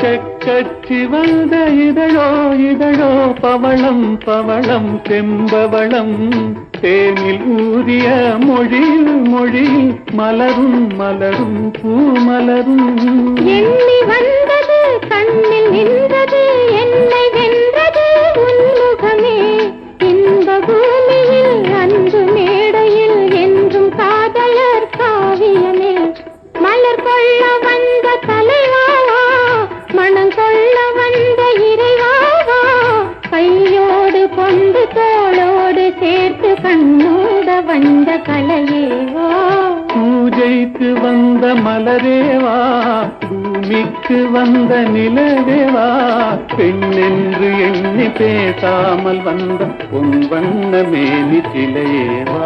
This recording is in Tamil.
செக்கச்சி வந்த இதழோ இதழோ பவளம் பவளம் செம்பவளம் தேனில் ஊதிய மொழியில் மொழியில் மலரும் மலரும் பூமலரும் எண்ணி வந்தது கண்ணில் நின்றது என்னை வென்றது உன்முகமே இன்ப பூமியில் அன்பு மேடையில் என்றும் காதலர் காவியமே மலர் கொள்ள வந்த தலைவாவா மனம் கொள்ள வந்த இறைவாவா கையோடு கொண்டு தோளோடு சேர்த்து கண்ணோட வந்த கலையேவா பூஜைக்கு வந்த மலரேவா பூமிக்கு வந்த நிலவேவா பெண்ணென்று எண்ணி பேசாமல் வந்த பொன் வண்ண மேனி சிலையேவா